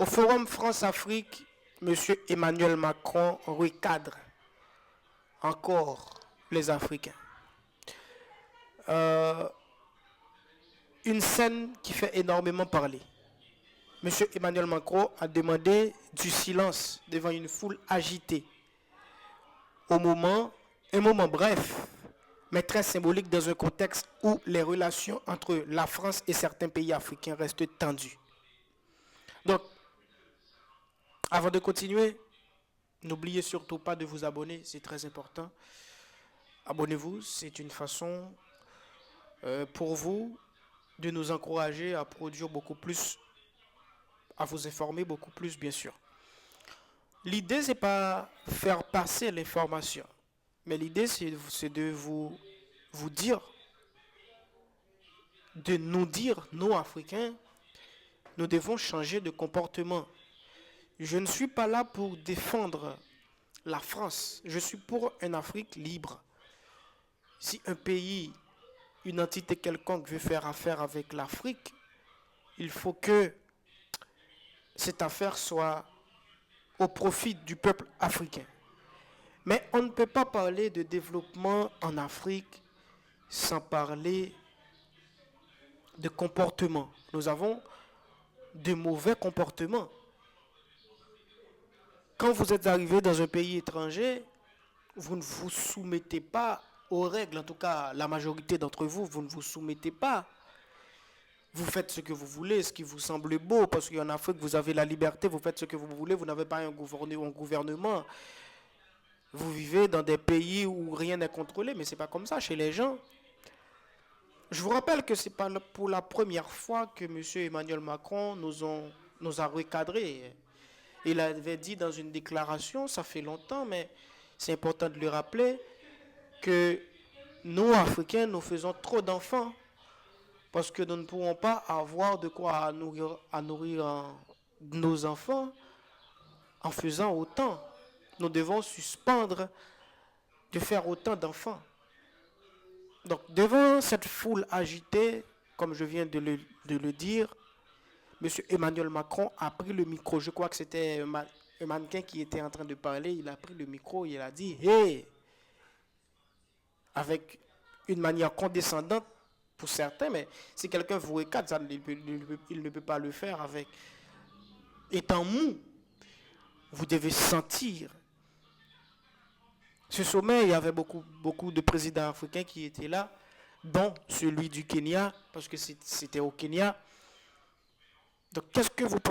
Au Forum France-Afrique, M. Emmanuel Macron recadre encore les Africains. Une scène qui fait énormément parler. M. Emmanuel Macron a demandé du silence devant une foule agitée. Un moment bref, mais très symbolique dans un contexte où les relations entre la France et certains pays africains restent tendues. Donc, avant de continuer, n'oubliez surtout pas de vous abonner, c'est très important. Abonnez-vous, c'est une façon pour vous de nous encourager à produire beaucoup plus, à vous informer beaucoup plus, bien sûr. L'idée, c'est pas faire passer l'information, mais l'idée, c'est de vous dire, de nous dire, nous, Africains, nous devons changer de comportement. Je ne suis pas là pour défendre la France. Je suis pour une Afrique libre. Si un pays, une entité quelconque veut faire affaire avec l'Afrique, il faut que cette affaire soit au profit du peuple africain. Mais on ne peut pas parler de développement en Afrique sans parler de comportement. Nous avons de mauvais comportements. Quand vous êtes arrivé dans un pays étranger, vous ne vous soumettez pas aux règles. En tout cas, la majorité d'entre vous, vous ne vous soumettez pas. Vous faites ce que vous voulez, ce qui vous semble beau, parce qu'en Afrique, vous avez la liberté, vous faites ce que vous voulez, vous n'avez pas un gouvernement. Vous vivez dans des pays où rien n'est contrôlé, mais ce n'est pas comme ça chez les gens. Je vous rappelle que ce n'est pas pour la première fois que M. Emmanuel Macron nous a recadrés. Il avait dit dans une déclaration, ça fait longtemps, mais c'est important de le rappeler, que nous, Africains, nous faisons trop d'enfants parce que nous ne pourrons pas avoir de quoi à nourrir nos enfants en faisant autant. Nous devons suspendre de faire autant d'enfants. Donc, devant cette foule agitée, comme je viens de le dire, M. Emmanuel Macron a pris le micro. Je crois que c'était un mannequin qui était en train de parler. Il a pris le micro et il a dit « Hey !» avec une manière condescendante pour certains, mais si quelqu'un vous recadre, il ne peut pas le faire avec étant mou. Vous devez sentir. Ce sommet, il y avait beaucoup de présidents africains qui étaient là, dont celui du Kenya, parce que c'était au Kenya. Donc, qu'est-ce que vous pensez?